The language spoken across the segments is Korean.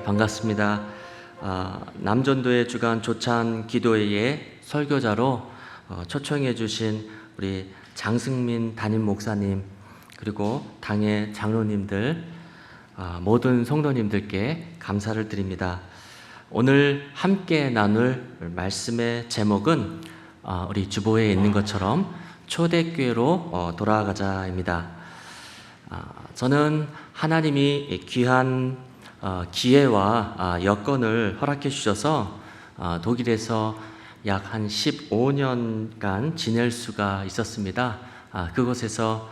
반갑습니다. 남전도의 주간 조찬 기도회의 설교자로 초청해 주신 우리 장승민 담임 목사님, 그리고 당의 장로님들, 모든 성도님들께 감사를 드립니다. 오늘 함께 나눌 말씀의 제목은 우리 주보에 있는 것처럼 초대교회로 돌아가자입니다. 저는 하나님이 귀한 기회와 여건을 허락해 주셔서 독일에서 약 한 15년간 지낼 수가 있었습니다. 그곳에서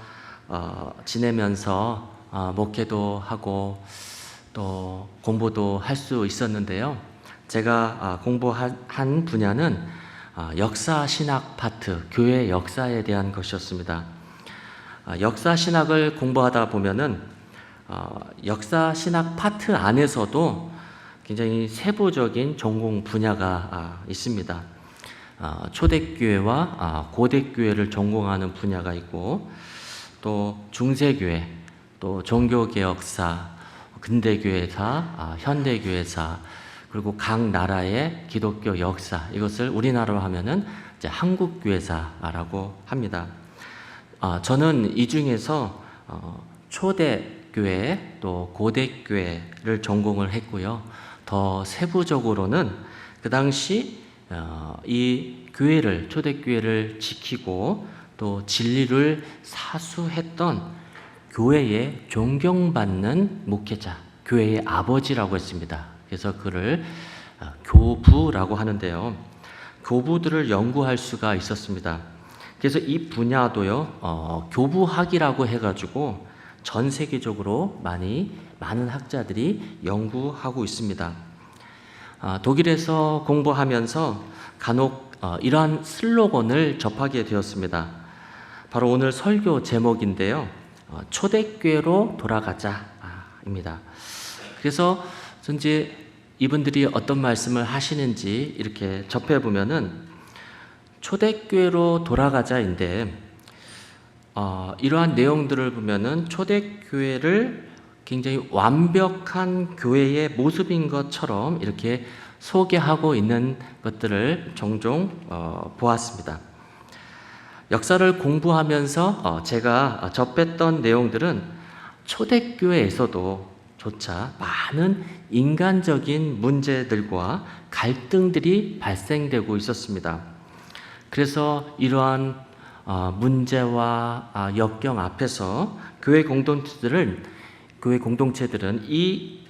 지내면서 목회도 하고 또 공부도 할 수 있었는데요. 제가 공부한 분야는 역사 신학 파트, 교회 역사에 대한 것이었습니다. 역사 신학을 공부하다 보면은 역사 신학 파트 안에서도 굉장히 세부적인 전공 분야가 있습니다. 초대교회와 고대교회를 전공하는 분야가 있고, 또 중세교회, 또 종교개혁사, 근대교회사, 현대교회사, 그리고 각 나라의 기독교 역사, 이것을 우리나라로 하면은 이제 한국교회사라고 합니다. 저는 이 중에서 초대교회 또 고대교회를 전공을 했고요. 더 세부적으로는 그 당시 이 교회를, 초대교회를 지키고 또 진리를 사수했던 교회에 존경받는 목회자, 교회의 아버지라고 했습니다. 그래서 그를 교부라고 하는데요. 교부들을 연구할 수가 있었습니다. 그래서 이 분야도요, 교부학이라고 해가지고 전 세계적으로 많은 학자들이 연구하고 있습니다. 독일에서 공부하면서 간혹 이러한 슬로건을 접하게 되었습니다. 바로 오늘 설교 제목인데요, 초대교회로 돌아가자입니다. 그래서 이제 이분들이 어떤 말씀을 하시는지 이렇게 접해보면은 초대교회로 돌아가자인데, 이러한 내용들을 보면은 초대교회를 굉장히 완벽한 교회의 모습인 것처럼 이렇게 소개하고 있는 것들을 종종 보았습니다. 역사를 공부하면서 제가 접했던 내용들은 초대교회에서도 조차 많은 인간적인 문제들과 갈등들이 발생되고 있었습니다. 그래서 이러한 문제와 역경 앞에서 교회 공동체들은 이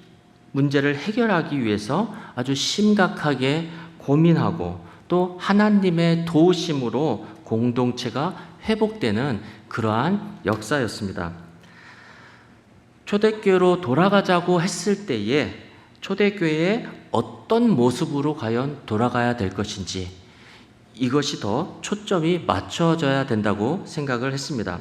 문제를 해결하기 위해서 아주 심각하게 고민하고, 또 하나님의 도우심으로 공동체가 회복되는 그러한 역사였습니다. 초대교회로 돌아가자고 했을 때에 초대교회의 어떤 모습으로 과연 돌아가야 될 것인지, 이것이 더 초점이 맞춰져야 된다고 생각을 했습니다.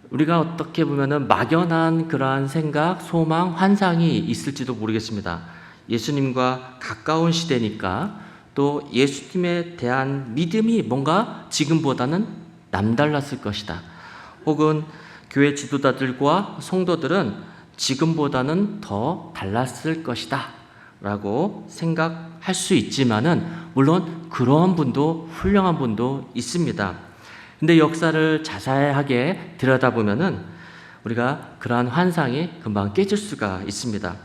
우리가 어떻게 보면은 막연한 그러한 생각, 소망, 환상이 있을지도 모르겠습니다. 예수님과 가까운 시대니까, 또 예수님에 대한 믿음이 뭔가 지금보다는 남달랐을 것이다. 혹은 교회 지도자들과 성도들은 지금보다는 더 달랐을 것이다 라고 생각할 수 있지만은, 물론 그러한 분도, 훌륭한 분도 있습니다. 근데 역사를 자세하게 들여다보면은 우리가 그러한 환상이 금방 깨질 수가 있습니다.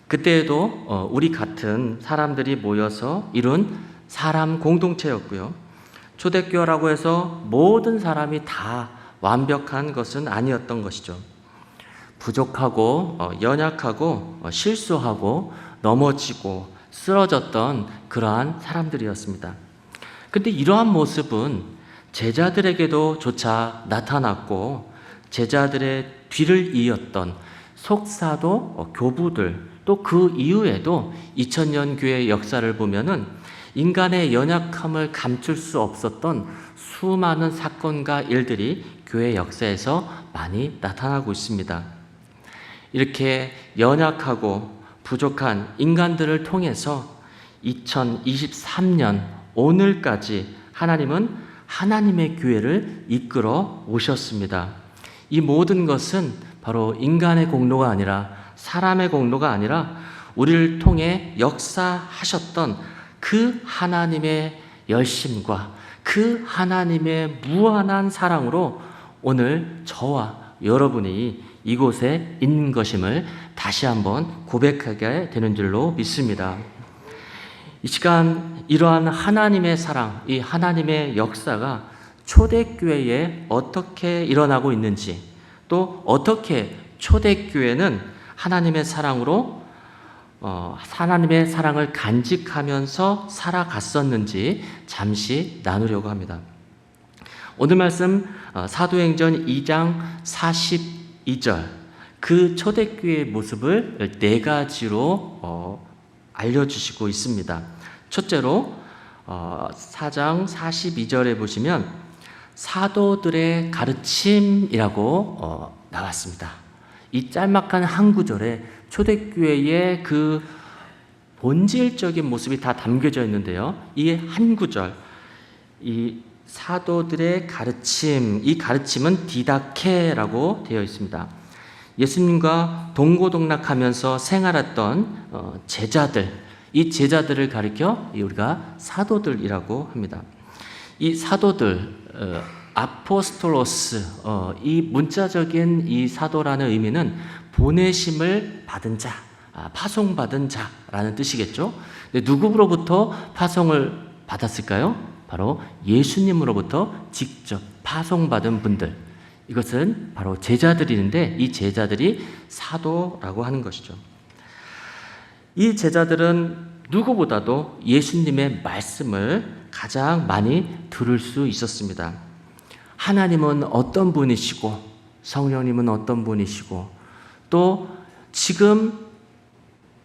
그때에도 우리 같은 사람들이 모여서 이룬 사람 공동체였고요. 초대교회라고 해서 모든 사람이 다 완벽한 것은 아니었던 것이죠. 부족하고 연약하고 실수하고 넘어지고 쓰러졌던 그러한 사람들이었습니다. 근데 이러한 모습은 제자들에게도 조차 나타났고, 제자들의 뒤를 이었던 속사도, 교부들, 또 그 이후에도 2000년 교회 역사를 보면은 인간의 연약함을 감출 수 없었던 수많은 사건과 일들이 교회 역사에서 많이 나타나고 있습니다. 이렇게 연약하고 부족한 인간들을 통해서 2023년 오늘까지 하나님은 하나님의 교회를 이끌어 오셨습니다. 이 모든 것은 바로 인간의 공로가 아니라 사람의 공로가 아니라 우리를 통해 역사하셨던 그 하나님의 열심과 그 하나님의 무한한 사랑으로 오늘 저와 여러분이 이곳에 있는 것임을 다시 한번 고백하게 되는 줄로 믿습니다. 이 시간 이러한 하나님의 사랑, 이 하나님의 역사가 초대교회에 어떻게 일어나고 있는지, 또 어떻게 초대교회는 하나님의 사랑으로 하나님의 사랑을 간직하면서 살아갔었는지 잠시 나누려고 합니다. 오늘 말씀 사도행전 2장 42절, 그 초대교회의 모습을 네 가지로 알려주시고 있습니다. 첫째로 4장 42절에 보시면 사도들의 가르침이라고 나왔습니다. 이 짤막한 한 구절에 초대교회의 그 본질적인 모습이 다 담겨져 있는데요. 이 한 구절, 이 사도들의 가르침, 이 가르침은 디다케라고 되어 있습니다. 예수님과 동고동락하면서 생활했던 제자들, 이 제자들을 가리켜 우리가 사도들이라고 합니다. 이 사도들, 아포스톨로스, 이 문자적인 이 사도라는 의미는 보내심을 받은 자, 파송받은 자라는 뜻이겠죠. 근데 누구로부터 파송을 받았을까요? 바로 예수님으로부터 직접 파송받은 분들, 이것은 바로 제자들인데 이 제자들이 사도라고 하는 것이죠. 이 제자들은 누구보다도 예수님의 말씀을 가장 많이 들을 수 있었습니다. 하나님은 어떤 분이시고 성령님은 어떤 분이시고 또 지금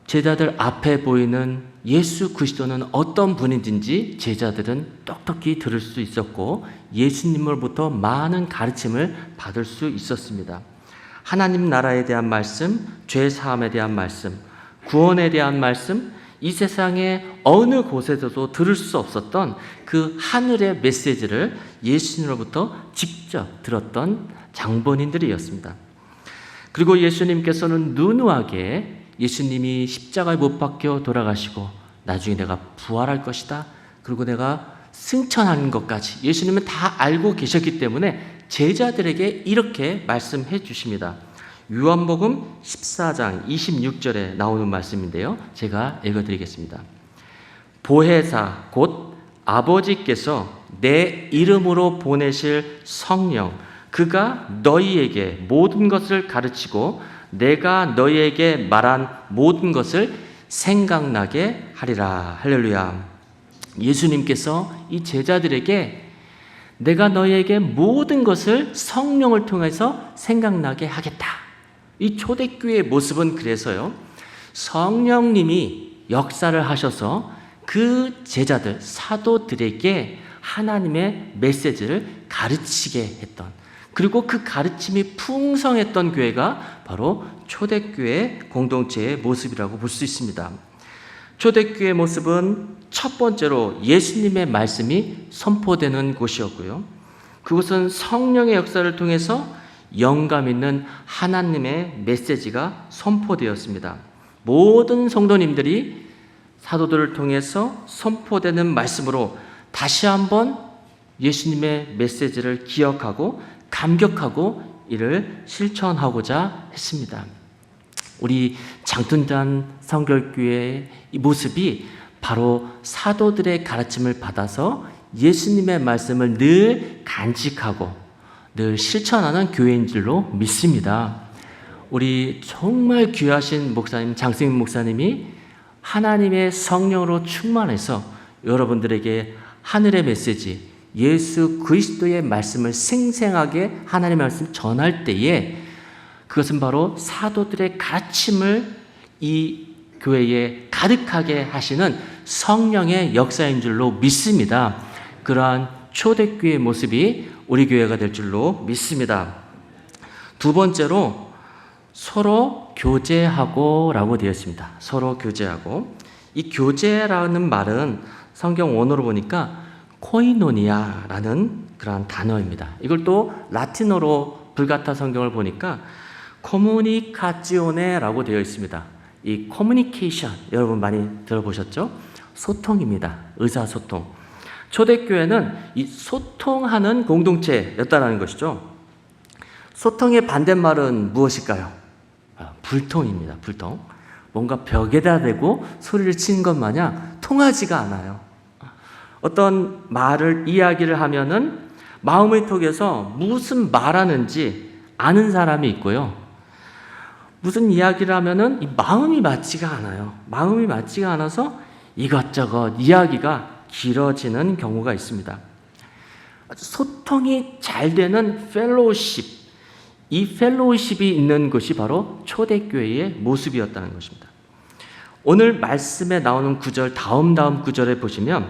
제자들 앞에 보이는 예수 그리스도는 어떤 분인지 제자들은 똑똑히 들을 수 있었고 예수님으로부터 많은 가르침을 받을 수 있었습니다. 하나님 나라에 대한 말씀, 죄 사함에 대한 말씀, 구원에 대한 말씀, 이 세상의 어느 곳에서도 들을 수 없었던 그 하늘의 메시지를 예수님으로부터 직접 들었던 장본인들이었습니다. 그리고 예수님께서는 누누하게 예수님이 십자가에 못 박혀 돌아가시고 나중에 내가 부활할 것이다, 그리고 내가 승천하는 것까지 예수님은 다 알고 계셨기 때문에 제자들에게 이렇게 말씀해 주십니다. 요한복음 14장 26절에 나오는 말씀인데요, 제가 읽어드리겠습니다. 보혜사 곧 아버지께서 내 이름으로 보내실 성령, 그가 너희에게 모든 것을 가르치고 내가 너희에게 말한 모든 것을 생각나게 하리라. 할렐루야. 예수님께서 이 제자들에게 내가 너희에게 모든 것을 성령을 통해서 생각나게 하겠다. 이 초대교회의 모습은 그래서요, 성령님이 역사를 하셔서 그 제자들, 사도들에게 하나님의 메시지를 가르치게 했던, 그리고 그 가르침이 풍성했던 교회가 바로 초대교회 공동체의 모습이라고 볼 수 있습니다. 초대교회의 모습은 첫 번째로 예수님의 말씀이 선포되는 곳이었고요. 그곳은 성령의 역사를 통해서 영감 있는 하나님의 메시지가 선포되었습니다. 모든 성도님들이 사도들을 통해서 선포되는 말씀으로 다시 한번 예수님의 메시지를 기억하고 감격하고 이를 실천하고자 했습니다. 우리 장tun단 성결교회의 이 모습이 바로 사도들의 가르침을 받아서 예수님의 말씀을 늘 간직하고 늘 실천하는 교회인 줄로 믿습니다. 우리 정말 귀하신 목사님, 장승민 목사님이 하나님의 성령으로 충만해서 여러분들에게 하늘의 메시지, 예수 그리스도의 말씀을 생생하게 하나님의 말씀 전할 때에 그것은 바로 사도들의 가르침을 이 교회에 가득하게 하시는 성령의 역사인 줄로 믿습니다. 그러한 초대교회의 모습이 우리 교회가 될 줄로 믿습니다. 두 번째로 서로 교제하고 라고 되어 있습니다. 서로 교제하고. 이 교제라는 말은 성경 원어로 보니까 코이노니아라는 그런 단어입니다. 이걸 또 라틴어로 불가타 성경을 보니까 코뮤니카지오네라고 되어 있습니다. 이 커뮤니케이션 여러분 많이 들어보셨죠? 소통입니다. 의사소통. 초대교회는 이 소통하는 공동체였다는 것이죠. 소통의 반대말은 무엇일까요? 불통입니다. 불통. 뭔가 벽에다 대고 소리를 치는 것 마냥 통하지가 않아요. 어떤 말을 이야기를 하면은 마음의 톡에서 무슨 말하는지 아는 사람이 있고요. 무슨 이야기를 하면은 이 마음이 맞지가 않아요. 마음이 맞지가 않아서 이것저것 이야기가 길어지는 경우가 있습니다. 소통이 잘 되는 펠로우십, 이 펠로우십이 있는 것이 바로 초대교회의 모습이었다는 것입니다. 오늘 말씀에 나오는 구절, 다음 구절에 보시면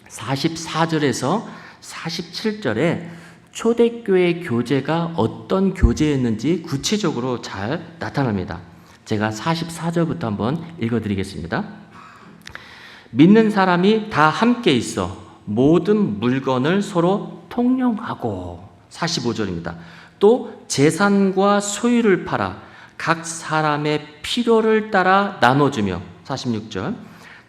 44절에서 47절에 초대교회 교제가 어떤 교제였는지 구체적으로 잘 나타납니다. 제가 44절부터 한번 읽어드리겠습니다. 믿는 사람이 다 함께 있어 모든 물건을 서로 통용하고, 45절입니다. 또 재산과 소유를 팔아 각 사람의 필요를 따라 나눠주며, 46절,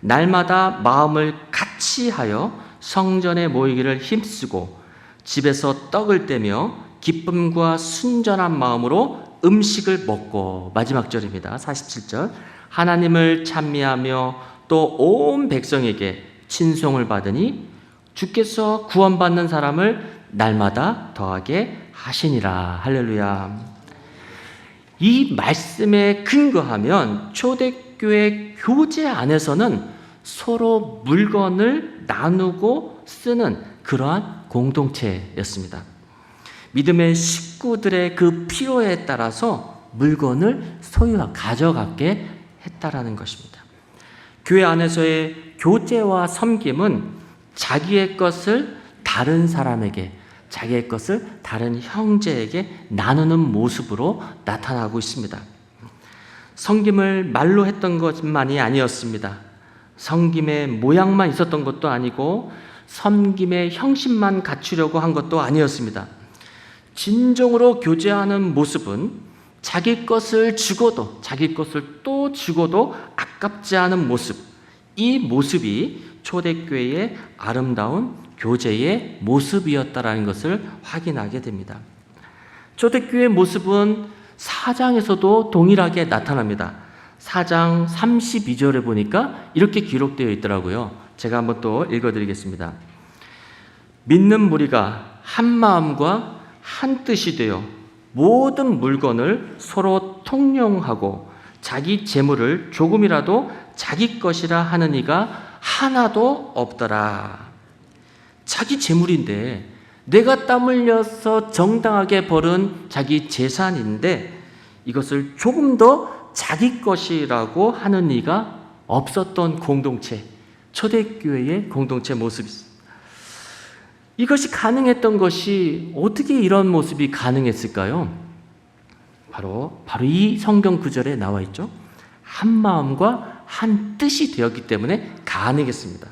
날마다 마음을 같이 하여 성전에 모이기를 힘쓰고 집에서 떡을 떼며 기쁨과 순전한 마음으로 음식을 먹고, 마지막 절입니다. 47절, 하나님을 찬미하며 또 온 백성에게 친송을 받으니 주께서 구원받는 사람을 날마다 더하게 하시니라. 할렐루야. 이 말씀에 근거하면 초대교회 교제 안에서는 서로 물건을 나누고 쓰는 그러한 공동체였습니다. 믿음의 식구들의 그 필요에 따라서 물건을 가져가게 했다라는 것입니다. 교회 안에서의 교제와 섬김은 자기의 것을 다른 사람에게, 자기의 것을 다른 형제에게 나누는 모습으로 나타나고 있습니다. 섬김을 말로 했던 것만이 아니었습니다. 섬김의 모양만 있었던 것도 아니고 섬김의 형식만 갖추려고 한 것도 아니었습니다. 진정으로 교제하는 모습은 자기 것을 주고도, 자기 것을 또 주고도 아깝지 않은 모습, 이 모습이 초대교회의 아름다운 교제의 모습이었다라는 것을 확인하게 됩니다. 초대교회의 모습은 4장에서도 동일하게 나타납니다. 4장 32절에 보니까 이렇게 기록되어 있더라고요. 제가 한번 또 읽어드리겠습니다. 믿는 무리가 한 마음과 한 뜻이 되어 모든 물건을 서로 통용하고 자기 재물을 조금이라도 자기 것이라 하는 이가 하나도 없더라. 자기 재물인데, 내가 땀 흘려서 정당하게 벌은 자기 재산인데 이것을 조금 더 자기 것이라고 하는 이가 없었던 공동체, 초대교회의 공동체 모습입니다. 이것이 가능했던 것이, 어떻게 이런 모습이 가능했을까요? 바로 이 성경 구절에 나와 있죠. 한 마음과 한 뜻이 되었기 때문에 가능했습니다.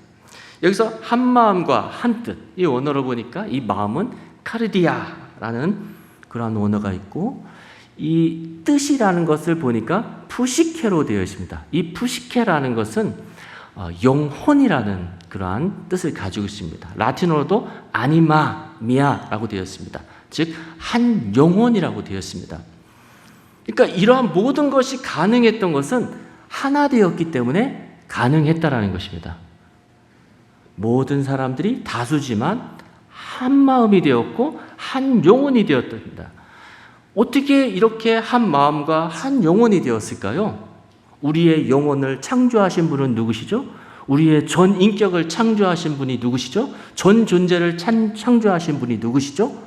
여기서 한 마음과 한 뜻, 이 원어로 보니까 이 마음은 카르디아라는 그러한 원어가 있고, 이 뜻이라는 것을 보니까 푸시케로 되어 있습니다. 이 푸시케라는 것은 영혼이라는 그러한 뜻을 가지고 있습니다. 라틴어로도 아니마 미아라고 되어 있습니다. 즉 한 영혼이라고 되어 있습니다. 그러니까 이러한 모든 것이 가능했던 것은 하나 되었기 때문에 가능했다라는 것입니다. 모든 사람들이 다수지만 한 마음이 되었고 한 영혼이 되었답니다. 어떻게 이렇게 한 마음과 한 영혼이 되었을까요? 우리의 영혼을 창조하신 분은 누구시죠? 우리의 전 인격을 창조하신 분이 누구시죠? 전 존재를 창조하신 분이 누구시죠?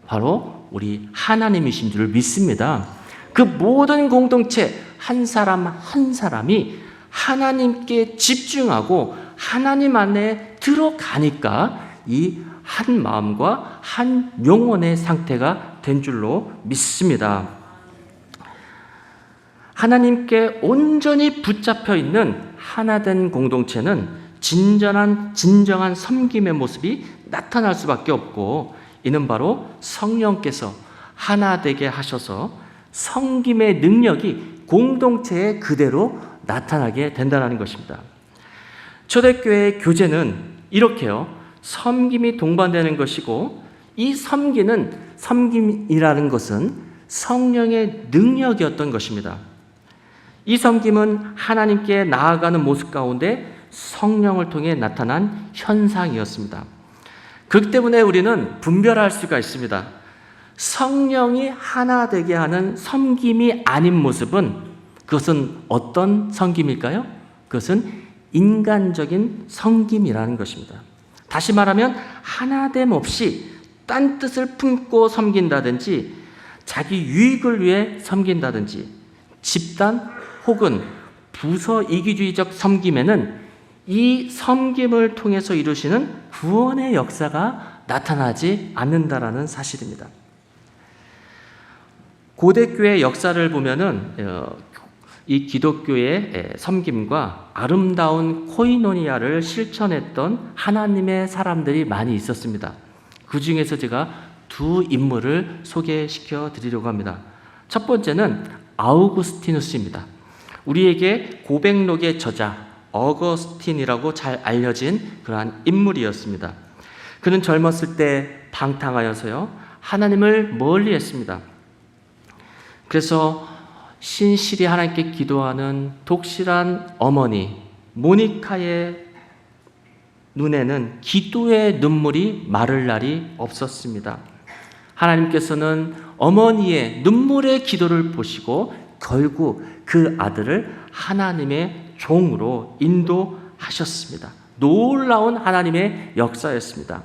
바로 우리 하나님이신 줄을 믿습니다. 그 모든 공동체 한 사람 한 사람이 하나님께 집중하고 하나님 안에 들어가니까 이 한 마음과 한 영혼의 상태가 된 줄로 믿습니다. 하나님께 온전히 붙잡혀 있는 하나된 공동체는 진정한 섬김의 모습이 나타날 수밖에 없고, 이는 바로 성령께서 하나 되게 하셔서 섬김의 능력이 공동체에 그대로 나타나게 된다는 것입니다. 초대교회의 교제는 이렇게요, 섬김이 동반되는 것이고, 이 섬김이라는 것은 성령의 능력이었던 것입니다. 이 섬김은 하나님께 나아가는 모습 가운데 성령을 통해 나타난 현상이었습니다. 그렇기 때문에 우리는 분별할 수가 있습니다. 성령이 하나 되게 하는 섬김이 아닌 모습은, 그것은 어떤 섬김일까요? 그것은 인간적인 섬김이라는 것입니다. 다시 말하면 하나됨 없이 딴 뜻을 품고 섬긴다든지, 자기 유익을 위해 섬긴다든지, 집단 혹은 부서 이기주의적 섬김에는 이 섬김을 통해서 이루시는 구원의 역사가 나타나지 않는다라는 사실입니다. 고대교회 역사를 보면은 이 기독교의 섬김과 아름다운 코이노니아를 실천했던 하나님의 사람들이 많이 있었습니다. 그 중에서 제가 두 인물을 소개시켜 드리려고 합니다. 첫 번째는 아우구스티누스입니다. 우리에게 고백록의 저자 어거스틴이라고 잘 알려진 그러한 인물이었습니다. 그는 젊었을 때 방탕하여서요, 하나님을 멀리했습니다. 그래서 신실히 하나님께 기도하는 독실한 어머니 모니카의 눈에는 기도의 눈물이 마를 날이 없었습니다. 하나님께서는 어머니의 눈물의 기도를 보시고 결국 그 아들을 하나님의 종으로 인도하셨습니다. 놀라운 하나님의 역사였습니다.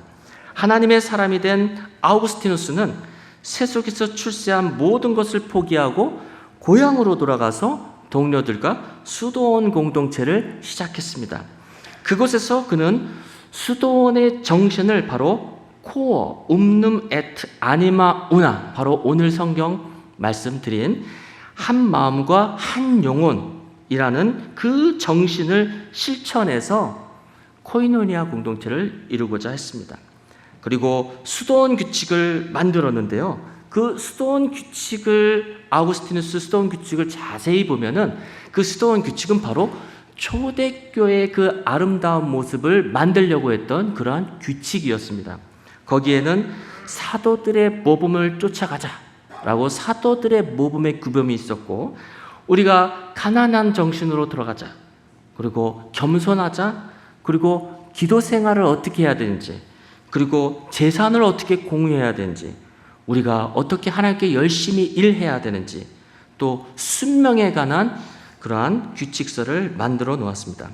하나님의 사람이 된 아우구스티누스는 세속에서 출세한 모든 것을 포기하고 고향으로 돌아가서 동료들과 수도원 공동체를 시작했습니다. 그곳에서 그는 수도원의 정신을 바로 코어 umnum et anima una, 바로 오늘 성경 말씀드린 한 마음과 한 영혼이라는 그 정신을 실천해서 코이노니아 공동체를 이루고자 했습니다. 그리고 수도원 규칙을 만들었는데요, 그 수도원 규칙을, 아우구스티누스 수도원 규칙을 자세히 보면은 그 수도원 규칙은 바로 초대교회의 그 아름다운 모습을 만들려고 했던 그러한 규칙이었습니다. 거기에는 사도들의 모범을 쫓아가자라고 사도들의 모범의 규범이 있었고, 우리가 가난한 정신으로 들어가자, 그리고 겸손하자, 그리고 기도 생활을 어떻게 해야 되는지, 그리고 재산을 어떻게 공유해야 되는지, 우리가 어떻게 하나님께 열심히 일해야 되는지, 또 순명에 관한 그러한 규칙서를 만들어 놓았습니다.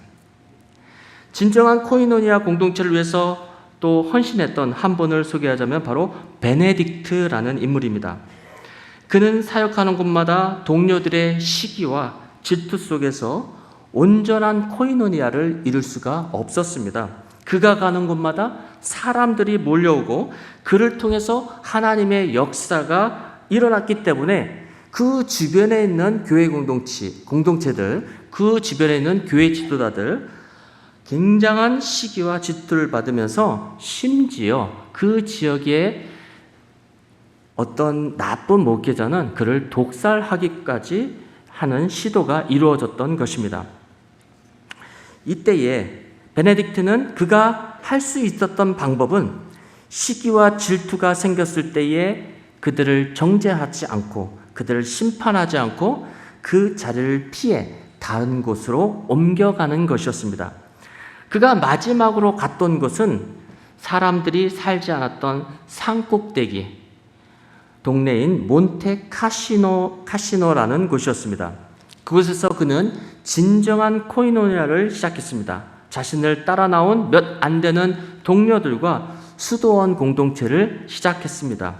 진정한 코이노니아 공동체를 위해서 또 헌신했던 한 분을 소개하자면 바로 베네딕트라는 인물입니다. 그는 사역하는 곳마다 동료들의 시기와 질투 속에서 온전한 코이노니아를 이룰 수가 없었습니다. 그가 가는 곳마다 사람들이 몰려오고 그를 통해서 하나님의 역사가 일어났기 때문에 그 주변에 있는 교회 공동체들, 그 주변에 있는 교회 지도자들 굉장한 시기와 질투를 받으면서 심지어 그 지역의 어떤 나쁜 목회자는 그를 독살하기까지 하는 시도가 이루어졌던 것입니다. 이때에 베네딕트는 그가 할 수 있었던 방법은 시기와 질투가 생겼을 때에 그들을 정죄하지 않고 그들을 심판하지 않고 그 자리를 피해 다른 곳으로 옮겨가는 것이었습니다. 그가 마지막으로 갔던 곳은 사람들이 살지 않았던 산꼭대기 동네인 몬테 카시노라는 곳이었습니다. 그곳에서 그는 진정한 코이노니아를 시작했습니다. 자신을 따라 나온 몇 안 되는 동료들과 수도원 공동체를 시작했습니다.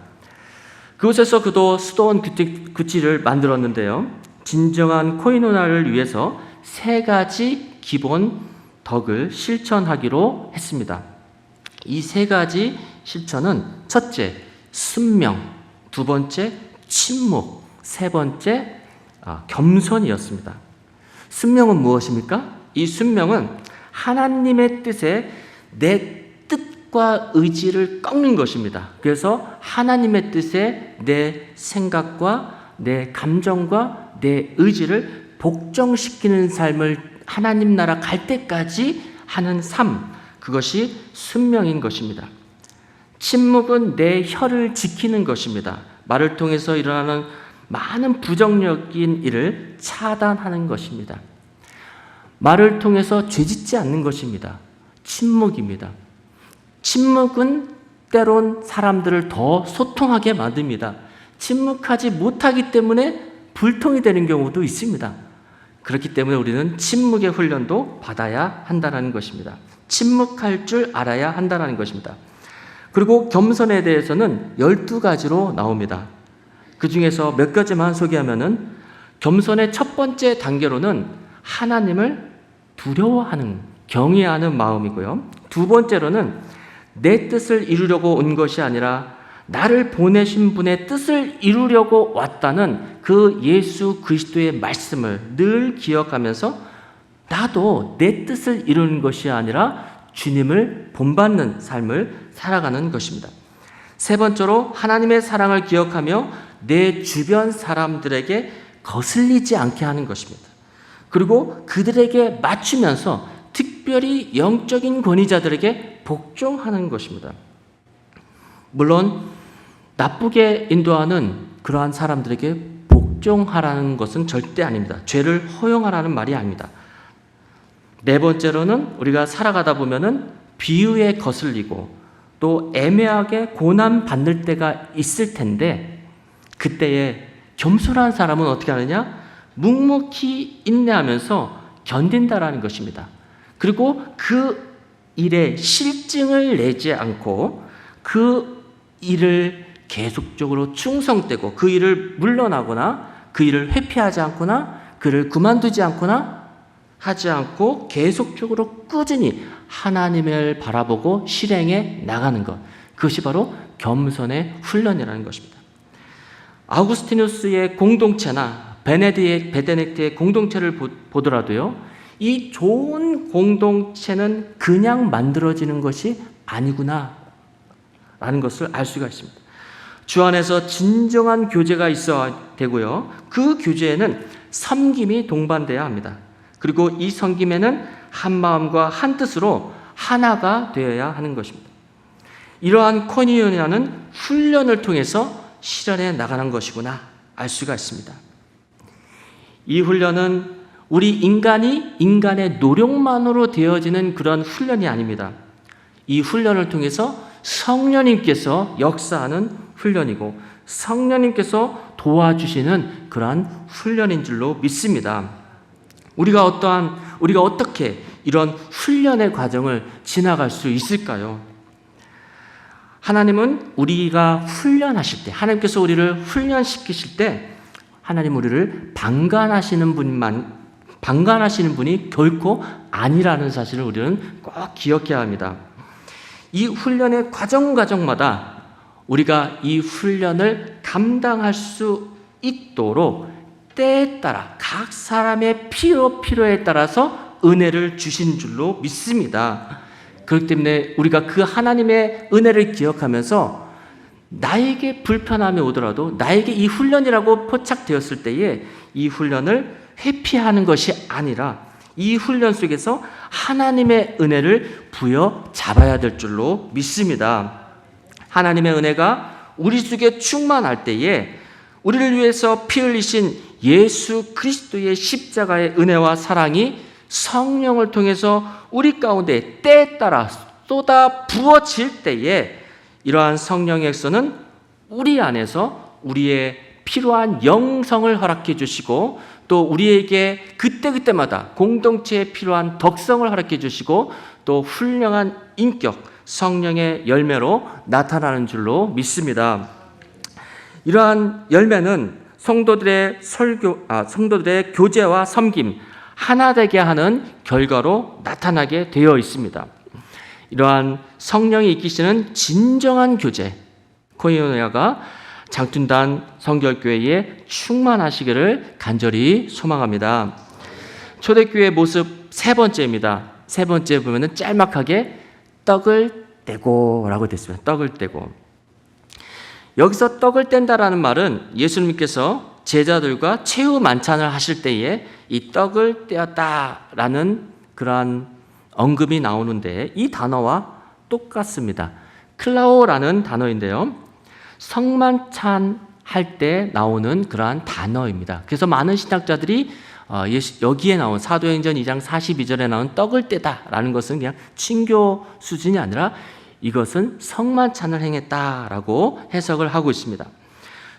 그곳에서 그도 수도원 규칙을 만들었는데요, 진정한 코이노니아를 위해서 3가지 기본 덕을 실천하기로 했습니다. 이 3가지 실천은 첫째, 순명, 두 번째, 침묵, 세 번째, 겸손이었습니다. 순명은 무엇입니까? 이 순명은 하나님의 뜻에 내 뜻과 의지를 꺾는 것입니다. 그래서 하나님의 뜻에 내 생각과 내 감정과 내 의지를 복종시키는 삶을 하나님 나라 갈 때까지 하는 삶, 그것이 순명인 것입니다. 침묵은 내 혀를 지키는 것입니다. 말을 통해서 일어나는 많은 부정적인 일을 차단하는 것입니다. 말을 통해서 죄짓지 않는 것입니다. 침묵입니다. 침묵은 때론 사람들을 더 소통하게 만듭니다. 침묵하지 못하기 때문에 불통이 되는 경우도 있습니다. 그렇기 때문에 우리는 침묵의 훈련도 받아야 한다는 것입니다. 침묵할 줄 알아야 한다는 것입니다. 그리고 겸손에 대해서는 12가지로 나옵니다. 그 중에서 몇 가지만 소개하면은, 겸손의 첫 번째 단계로는 하나님을 두려워하는, 경외하는 마음이고요. 두 번째로는 내 뜻을 이루려고 온 것이 아니라 나를 보내신 분의 뜻을 이루려고 왔다는 그 예수 그리스도의 말씀을 늘 기억하면서 나도 내 뜻을 이루는 것이 아니라 주님을 본받는 삶을 살아가는 것입니다. 세 번째로 하나님의 사랑을 기억하며 내 주변 사람들에게 거슬리지 않게 하는 것입니다. 그리고 그들에게 맞추면서 특별히 영적인 권위자들에게 복종하는 것입니다. 물론 나쁘게 인도하는 그러한 사람들에게 복종하라는 것은 절대 아닙니다. 죄를 허용하라는 말이 아닙니다. 네 번째로는 우리가 살아가다 보면은 비유에 거슬리고 또 애매하게 고난 받는 때가 있을 텐데, 그때에 겸손한 사람은 어떻게 하느냐? 묵묵히 인내하면서 견딘다라는 것입니다. 그리고 그 일에 실증을 내지 않고 그 일을 계속적으로 충성되고 그 일을 물러나거나 그 일을 회피하지 않거나 그를 그만두지 않거나 하지 않고 계속적으로 꾸준히 하나님을 바라보고 실행해 나가는 것, 그것이 바로 겸손의 훈련이라는 것입니다. 아우구스티누스의 공동체나 베네딕트의 공동체를 보더라도요, 이 좋은 공동체는 그냥 만들어지는 것이 아니구나 라는 것을 알 수가 있습니다. 주 안에서 진정한 교제가 있어야 되고요, 그 교제에는 섬김이 동반돼야 합니다. 그리고 이 섬김에는 한 마음과 한 뜻으로 하나가 되어야 하는 것입니다. 이러한 코인이라는 훈련을 통해서 실현해 나가는 것이구나 알 수가 있습니다. 이 훈련은 우리 인간이 인간의 노력만으로 되어지는 그런 훈련이 아닙니다. 이 훈련을 통해서 성령님께서 역사하는 훈련이고 성령님께서 도와주시는 그러한 훈련인 줄로 믿습니다. 우리가 어떻게 이런 훈련의 과정을 지나갈 수 있을까요? 하나님은 우리가 훈련하실 때, 하나님께서 우리를 훈련시키실 때 하나님 우리를 방관하시는 분이 결코 아니라는 사실을 우리는 꼭 기억해야 합니다. 이 훈련의 과정마다 우리가 이 훈련을 감당할 수 있도록 때에 따라 각 사람의 필요에 따라서 은혜를 주신 줄로 믿습니다. 그렇기 때문에 우리가 그 하나님의 은혜를 기억하면서 나에게 불편함이 오더라도 나에게 이 훈련이라고 포착되었을 때에 이 훈련을 회피하는 것이 아니라 이 훈련 속에서 하나님의 은혜를 부여잡아야 될 줄로 믿습니다. 하나님의 은혜가 우리 속에 충만할 때에 우리를 위해서 피 흘리신 예수 그리스도의 십자가의 은혜와 사랑이 성령을 통해서 우리 가운데 때에 따라 쏟아 부어질 때에 이러한 성령의 역사는 우리 안에서 우리의 필요한 영성을 허락해 주시고 또 우리에게 그때그때마다 공동체에 필요한 덕성을 허락해 주시고 또 훌륭한 인격, 성령의 열매로 나타나는 줄로 믿습니다. 이러한 열매는 성도들의 교제와 섬김, 하나 되게 하는 결과로 나타나게 되어 있습니다. 이러한 성령이 이끄시는 진정한 교제, 코인onia가 장춘단 성결교회에 충만하시기를 간절히 소망합니다. 초대교회의 모습 세 번째입니다. 세 번째 보면은 짤막하게 떡을 떼고라고 됐습니다. 떡을 떼고. 여기서 떡을 뗀다라는 말은 예수님께서 제자들과 최후 만찬을 하실 때에 이 떡을 떼었다라는 그러한 언급이 나오는데 이 단어와 똑같습니다. 클라오라는 단어인데요. 성만찬 할 때 나오는 그러한 단어입니다. 그래서 많은 신학자들이 여기에 나온 사도행전 2장 42절에 나온 떡을 떼다라는 것은 그냥 친교 수준이 아니라 이것은 성만찬을 행했다라고 해석을 하고 있습니다.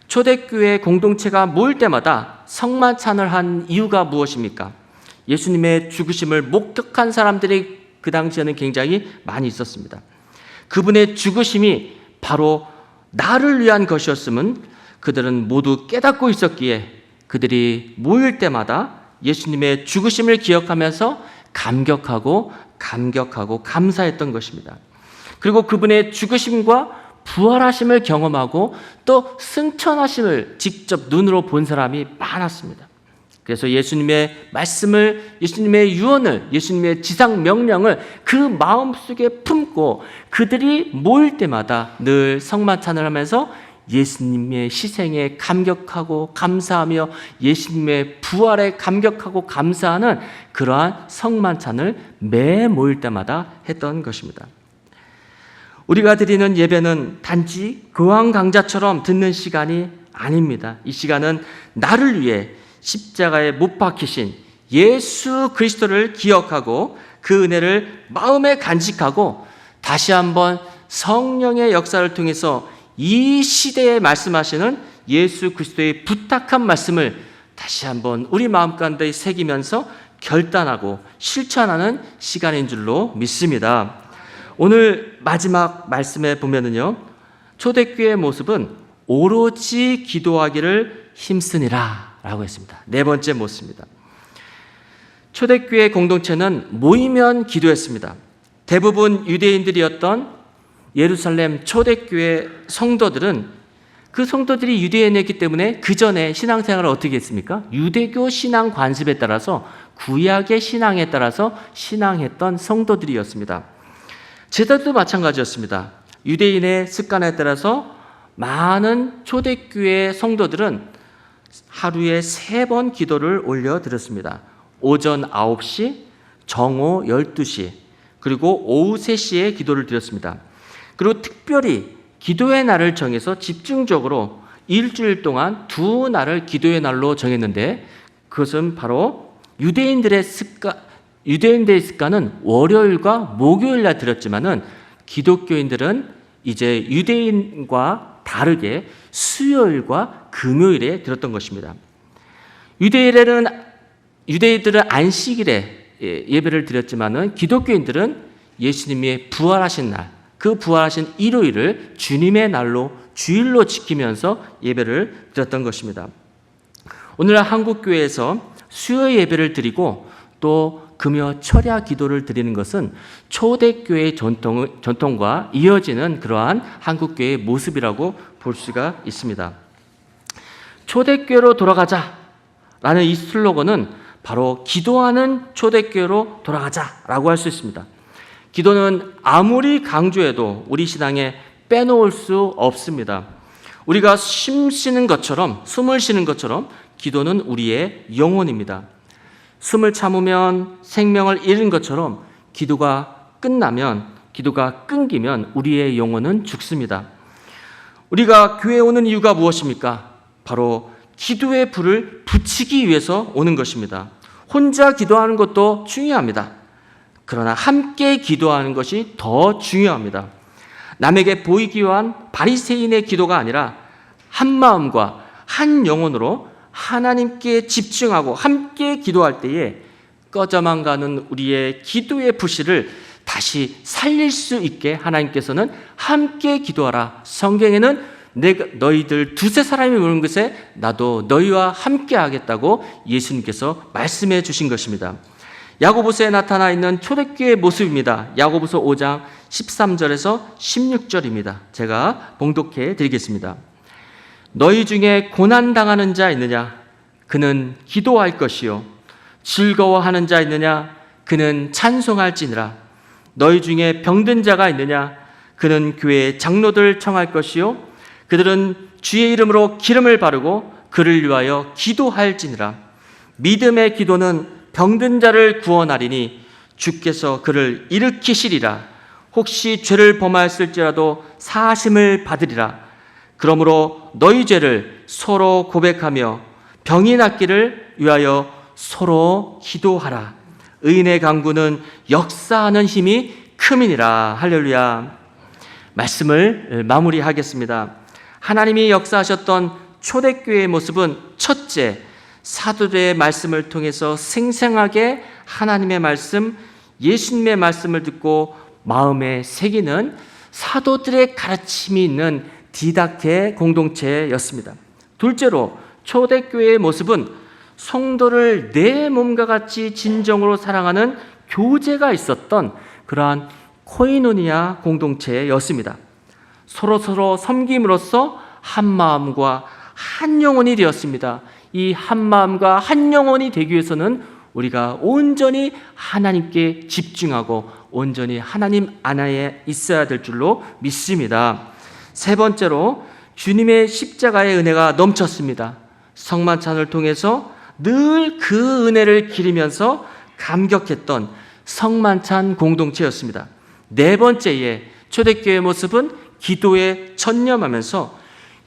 초대교회 공동체가 모일 때마다 성만찬을 한 이유가 무엇입니까? 예수님의 죽으심을 목격한 사람들이 그 당시에는 굉장히 많이 있었습니다. 그분의 죽으심이 바로 나를 위한 것이었음은 그들은 모두 깨닫고 있었기에 그들이 모일 때마다 예수님의 죽으심을 기억하면서 감격하고 감사했던 것입니다. 그리고 그분의 죽으심과 부활하심을 경험하고 또 승천하심을 직접 눈으로 본 사람이 많았습니다. 그래서 예수님의 말씀을, 예수님의 유언을, 예수님의 지상 명령을 그 마음속에 품고 그들이 모일 때마다 늘 성만찬을 하면서 예수님의 희생에 감격하고 감사하며 예수님의 부활에 감격하고 감사하는 그러한 성만찬을 매 모일 때마다 했던 것입니다. 우리가 드리는 예배는 단지 교황강자처럼 듣는 시간이 아닙니다. 이 시간은 나를 위해 십자가에 못 박히신 예수 그리스도를 기억하고 그 은혜를 마음에 간직하고 다시 한번 성령의 역사를 통해서 이 시대에 말씀하시는 예수 그리스도의 부탁한 말씀을 다시 한번 우리 마음 가운데 새기면서 결단하고 실천하는 시간인 줄로 믿습니다. 오늘 마지막 말씀에 보면은요, 초대교회의 모습은 오로지 기도하기를 힘쓰니라 라고 했습니다. 네 번째 모습입니다. 초대교회 공동체는 모이면 기도했습니다. 대부분 유대인들이었던 예루살렘 초대교회 성도들은 그 성도들이 유대인이었기 때문에 그 전에 신앙생활을 어떻게 했습니까? 유대교 신앙 관습에 따라서 구약의 신앙에 따라서 신앙했던 성도들이었습니다. 제자들도 마찬가지였습니다. 유대인의 습관에 따라서 많은 초대교회 성도들은 하루에 3번 기도를 올려드렸습니다. 오전 9시, 정오 12시, 그리고 오후 3시에 기도를 드렸습니다. 그리고 특별히 기도의 날을 정해서 집중적으로 일주일 동안 2날을 기도의 날로 정했는데 그것은 바로 유대인들의 습관은 월요일과 목요일 날 드렸지만은 기독교인들은 이제 유대인과 다르게 수요일과 금요일에 드렸던 것입니다. 유대인들은 안식일에 예배를 드렸지만은 기독교인들은 예수님의 부활하신 날, 그 부활하신 일요일을 주님의 날로 주일로 지키면서 예배를 드렸던 것입니다. 오늘날 한국교회에서 수요 예배를 드리고 또 금요 철야 기도를 드리는 것은 초대교회의 전통과 이어지는 그러한 한국교회의 모습이라고 볼 수가 있습니다. 초대교회로 돌아가자라는 이 슬로건은 바로 기도하는 초대교회로 돌아가자라고 할 수 있습니다. 기도는 아무리 강조해도 우리 신앙에 빼놓을 수 없습니다. 우리가 숨을 쉬는 것처럼 기도는 우리의 영혼입니다. 숨을 참으면 생명을 잃은 것처럼 기도가 끊기면 우리의 영혼은 죽습니다. 우리가 교회에 오는 이유가 무엇입니까? 바로 기도의 불을 붙이기 위해서 오는 것입니다. 혼자 기도하는 것도 중요합니다. 그러나 함께 기도하는 것이 더 중요합니다. 남에게 보이기 위한 바리새인의 기도가 아니라 한 마음과 한 영혼으로 하나님께 집중하고 함께 기도할 때에 꺼져만 가는 우리의 기도의 불씨를 다시 살릴 수 있게 하나님께서는 함께 기도하라. 성경에는 너희들 2-3사람이 모이는 것에 나도 너희와 함께 하겠다고 예수님께서 말씀해 주신 것입니다. 야고보서에 나타나 있는 초대교회의 모습입니다. 야고보서 5장 13절에서 16절입니다. 제가 봉독해 드리겠습니다. 너희 중에 고난당하는 자 있느냐? 그는 기도할 것이요. 즐거워하는 자 있느냐? 그는 찬송할지니라. 너희 중에 병든 자가 있느냐? 그는 교회의 장로들 청할 것이요. 그들은 주의 이름으로 기름을 바르고 그를 위하여 기도할지니라. 믿음의 기도는 병든 자를 구원하리니 주께서 그를 일으키시리라. 혹시 죄를 범하였을지라도 사하심을 받으리라. 그러므로 너희 죄를 서로 고백하며 병이 낫기를 위하여 서로 기도하라. 의인의 강구는 역사하는 힘이 큼이니라. 할렐루야. 말씀을 마무리하겠습니다. 하나님이 역사하셨던 초대교회의 모습은 첫째, 사도들의 말씀을 통해서 생생하게 하나님의 말씀, 예수님의 말씀을 듣고 마음에 새기는 사도들의 가르침이 있는 디다케 공동체였습니다. 둘째로 초대교회의 모습은 성도를 내 몸과 같이 진정으로 사랑하는 교제가 있었던 그러한 코이노니아 공동체였습니다. 서로 섬김으로써 한 마음과 한 영혼이 되었습니다. 이 한 마음과 한 영혼이 되기 위해서는 우리가 온전히 하나님께 집중하고 온전히 하나님 안에 있어야 될 줄로 믿습니다. 세 번째로 주님의 십자가의 은혜가 넘쳤습니다. 성만찬을 통해서 늘 그 은혜를 기리면서 감격했던 성만찬 공동체였습니다. 네 번째에 초대교회의 모습은 기도에 전념하면서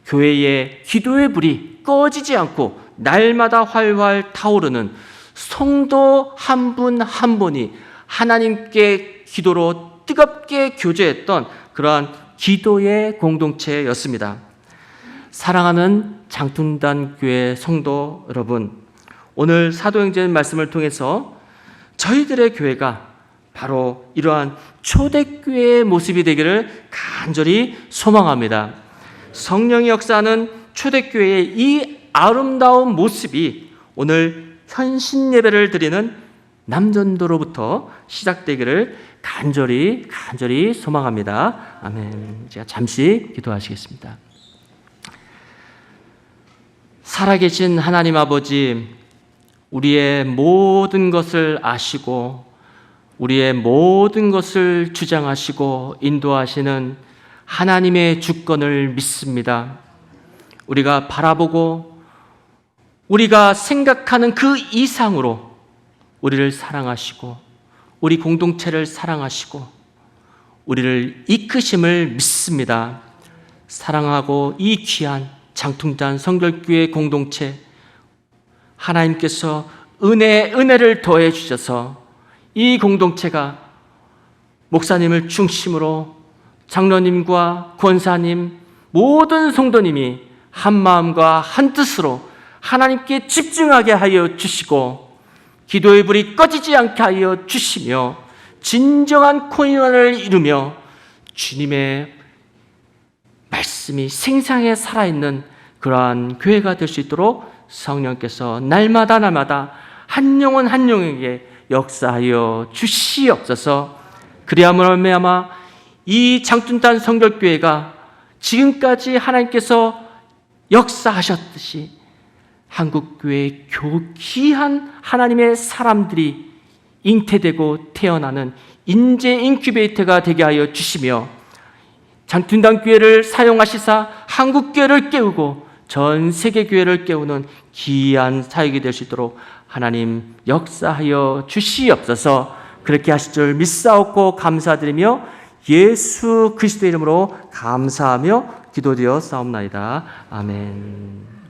교회의 기도의 불이 꺼지지 않고 날마다 활활 타오르는 성도 한 분 한 분이 하나님께 기도로 뜨겁게 교제했던 그러한 기도의 공동체였습니다. 사랑하는 장충단 교회 성도 여러분, 오늘 사도행전 말씀을 통해서 저희들의 교회가 바로 이러한 초대교회의 모습이 되기를 간절히 소망합니다. 성령의 역사하는 초대교회의 이 아름다운 모습이 오늘 현신 예배를 드리는 남전도로부터 시작되기를 간절히 소망합니다. 아멘. 제가 잠시 기도하시겠습니다. 살아계신 하나님 아버지, 우리의 모든 것을 아시고 우리의 모든 것을 주장하시고 인도하시는 하나님의 주권을 믿습니다. 우리가 바라보고 우리가 생각하는 그 이상으로 우리를 사랑하시고 우리 공동체를 사랑하시고 우리를 이끄심을 믿습니다. 사랑하고 이 귀한 장충단 성결교회 공동체, 하나님께서 은혜를 더해 주셔서 이 공동체가 목사님을 중심으로 장로님과 권사님, 모든 성도님이 한 마음과 한 뜻으로 하나님께 집중하게 하여 주시고 기도의 불이 꺼지지 않게 하여 주시며 진정한 코인원을 이루며 주님의 말씀이 생생하게 살아있는 그러한 교회가 될 수 있도록 성령께서 날마다 한 영혼 한 영혼에게 역사하여 주시옵소서. 그리함으로 말미암아 이 장충단 성결교회가 지금까지 하나님께서 역사하셨듯이 한국교회의 귀한 하나님의 사람들이 잉태되고 태어나는 인재 인큐베이터가 되게 하여 주시며 장충단 교회를 사용하시사 한국교회를 깨우고 전 세계 교회를 깨우는 귀한 사역이 될 수 있도록 하나님 역사하여 주시옵소서. 그렇게 하실 줄 믿사옵고 감사드리며 예수 그리스도의 이름으로 감사하며 기도드려 싸움나이다. 아멘.